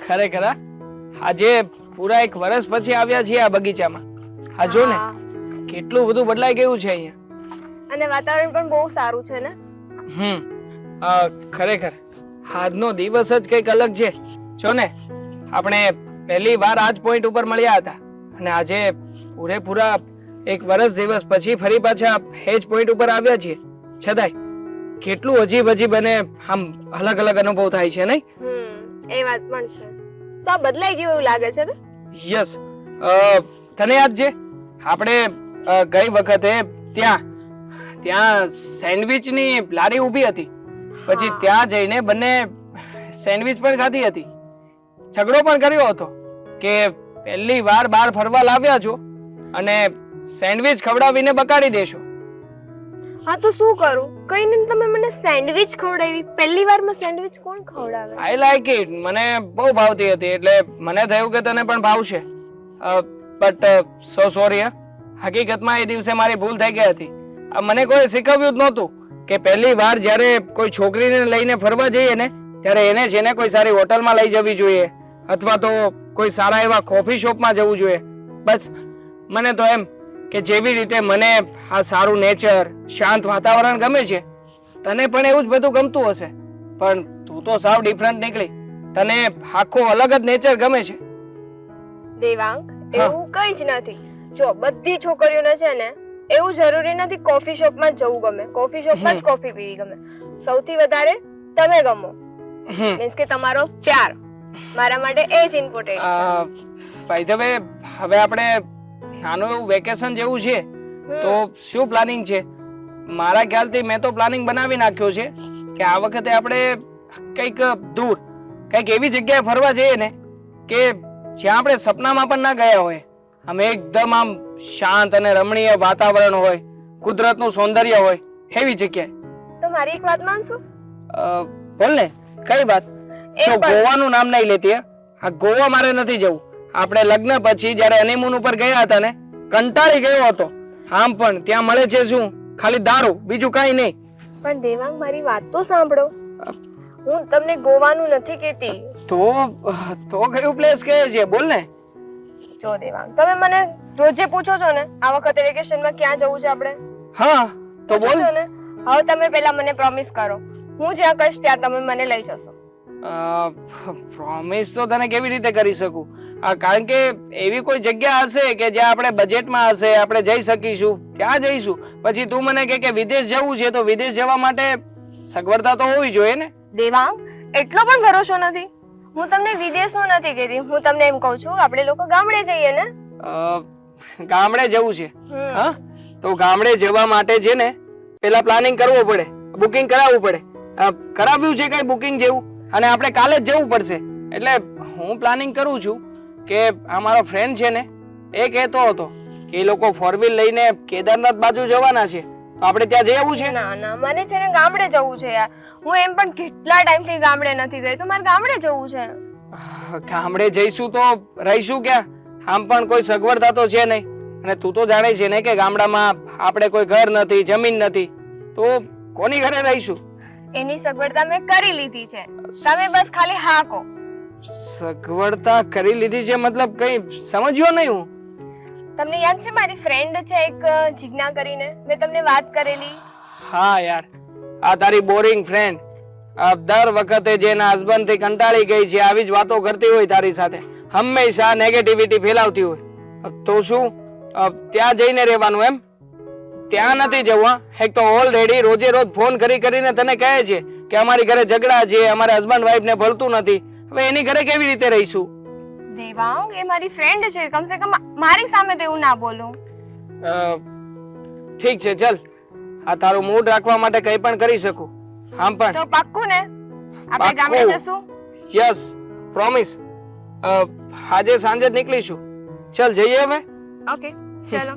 ખરેખર આજે પૂરા 1 વર્ષ પછી આવ્યા છીએ આ બગીચામાં. આ જો ને કેટલું બધું બદલાઈ ગયું છે અહીંયા. અને વાતાવરણ પણ બહુ સારું છે ને. ખરેખર આજનો દિવસ જ કંઈક અલગ છે. જો ને આપણે પહેલી વાર આજ પોઈન્ટ ઉપર મળ્યા હતા અને આજે પૂરેપૂરા 1 વર્ષ દિવસ પછી ફરી પાછા એ જ પોઈન્ટ ઉપર આવ્યા છીએ. છતાંય કેટલું અજીબ અને આમ અલગ અલગ અનુભવ થાય છે નહીં? એ વાત પણ છે. તો બદલાઈ ગયું એવું લાગે છે ને? યસ. તને યાદ છે આપણે ગઈ વખતે ત્યાં સેન્ડવિચની લારી ઊભી હતી, પછી ત્યાં જઈને બંને સેન્ડવિચ પણ ખાધી હતી, ઝઘડો પણ કર્યો હતો કે પહેલી વાર બહાર ફરવા લાવ્યા છો અને સેન્ડવિચ ખવડાવીને બગાડી દેશો. હા તો શું કરું? કઈ નહીં, તમે મને સેન્ડવિચ ખવડાવી. પહેલી વારમાં સેન્ડવિચ કોણ ખવડાવે? I like it. મને બહુ ભાવતી હતી એટલે મને થયું કે તને પણ ભાવશે. But so sorry. હકીકતમાં એ દિવસે મારી ભૂલ થઈ ગઈ હતી. મને કોઈ શીખવ્યું જ નહોતું કે પહેલી વાર જ્યારે કોઈ છોકરીને લઈને ફરવા જઈએ ને ત્યારે એને છે ને કોઈ સારી હોટલમાં લઈ જવી જોઈએ અથવા તો કોઈ સારા એવા કોફી શોપમાં જવું જોઈએ. બસ મને તો એમ કે જેવી રીતે મને આ સારું નેચર, શાંત વાતાવરણ ગમે છે, તને પણ એવું જ બધું ગમતું હશે. પણ તું તો સાવ ડિફરન્ટ નીકળી. તને આખો અલગ જ નેચર ગમે છે. દેવાંગ, એવું કઈ જ નથી. જો બધી છોકરીઓને છે ને એવું જરૂરી નથી કોફી શોપમાં જવું ગમે, કોફી શોપમાં જ કોફી પીવી ગમે. સૌથી વધારે તમે ગમો. મીન્સ કે તમારો પ્યાર મારા માટે એ જ ઇમ્પોર્ટન્ટ છે. બાય ધ વે, હવે આપણે નાનું એવું વેકેશન જેવું છે તો શું પ્લાનિંગ છે? મારા ખ્યાલથી મેં તો પ્લાનિંગ બનાવી નાખ્યો છે કે આ વખતે આપણે કંઈક દૂર, કંઈક એવી જગ્યાએ ફરવા જઈએ ને કે જ્યાં આપણે સપનામાં પણ ના ગયા હોય. આમ એકદમ આમ શાંત અને રમણીય વાતાવરણ હોય, કુદરતનું સૌંદર્ય હોય, એવી જગ્યાએ. તો મારી એક વાત માનશો? બોલ ને, કઈ વાત? જો ગોવાનું નામ નહીં લેતી. આ ગોવા મારે નથી જવું. આપણે લગ્ન પછી જ્યારે હનીમૂન ઉપર ગયા હતા ને, કંટાળી ગયો હતો. આમ પણ ત્યાં મળે છે શું? ખાલી દારૂ, બીજું કાંઈ નહીં. પણ દેવાંગ, મારી વાત તો સાંભળો. હું તમને ગોવાનું નથી કહેતી. તો કયું પ્લેસ કહે છે? બોલ ને. જો દેવાંગ, તમે મને રોજે પૂછો છો ને આ વખતે વેકેશનમાં ક્યાં જવું છે આપણે? હા તો બોલ ને. હવે તમે પહેલા મને પ્રોમિસ કરો, હું જ્યાં કહીશ ત્યાં તમે મને લઈ જશો. પ્રોમિસ તો તને કેવી રીતે કરી શકું? કારણ કે એવી કોઈ જગ્યા હશે કે જ્યાં આપણે બજેટમાં હશે, આપણે જઈ શકીશું, ત્યાં જઈશું. પછી તું મને કે વિદેશ જવું છે તો વિદેશ જવા માટે સગવડતા તો હોવી જોઈએ ને. દેવાંગ, એટલો પણ ભરોસો નથી. હું તમને વિદેશનું નથી કહેતી, હું તમને એમ કહું છું આપણે લોકો ગામડે જઈએ ને. ગામડે જવું છે? હા, તો ગામડે જવા માટે છે ને પેલા પ્લાનિંગ કરવું પડે, બુકિંગ કરાવવું પડે. કરાવ્યું છે કઈ બુકિંગ જેવું? અને આપણે કાલે જ જવું પડશે. એટલે હું પ્લાનિંગ કરું છું કે અમારો ફ્રેન્ડ છે ને એ કહેતો હતો કે એ લોકો 4 વ્હીલ લઈને કેદારનાથ બાજુ જવાના છે, તો આપણે ત્યાં જઈ આવવું છે. ના, મને છે ને ગામડે જવું છે યાર. હું એમ પણ કેટલા ટાઈમથી ગામડે નથી ગઈ, તો મારે ગામડે જવું છે. ગામડે જઈશું તો રહીશું ક્યાં? આમ પણ કોઈ સગવડતા તો છે નહીં. અને તું તો જાણે છે ને કે ગામડામાં આપણે કોઈ ઘર નથી, જમીન નથી, તો કોની ઘરે રહીશું? એની સગવડતા મેં કરી લીધી છે, તમે બસ ખાલી હા કહો. સગવડતા કરી લીધી છે મતલબ કઈ સમજ્યો નહીં હું. તમને યાદ છે મારી ફ્રેન્ડ છે એક જીજ્ઞા કરીને, મેં તમને વાત કરેલી? હા યાર, આ તારી બોરિંગ ફ્રેન્ડ દર વખતે જેના હસબન્ડ થી કંટાળી ગઈ છે આવી જ વાતો કરતી હોય તારી સાથે, હંમેશા નેગેટિવિટી ફેલાવતી હોય. તો શું ત્યાં જઈને રહેવાનું એમ? ત્યાં નથી જવું. એક તો ઓલરેડી રોજે રોજ ફોન કરીને તને કહે છે કે અમારી ઘરે ઝઘડા છે, અમારે હસબન્ડ વાઈફ ને ભળતું નથી. હવે એની ઘરે કેવી રીતે રહીશું? દેવાંગ, એ મારી ફ્રેન્ડ છે, કમસે કમ મારી સામે તો એવું ના બોલો. ઠીક છે, ચલ. આ તારું મૂડ રાખવા માટે કંઈ પણ કરી શકું. આમ પણ તો પાક્કું ને આપણે ગામડે જશું? Yes, promise. આજે સાંજે જ નીકળીશું. ચલ જઈએ હવે. ઓકે, ચલો.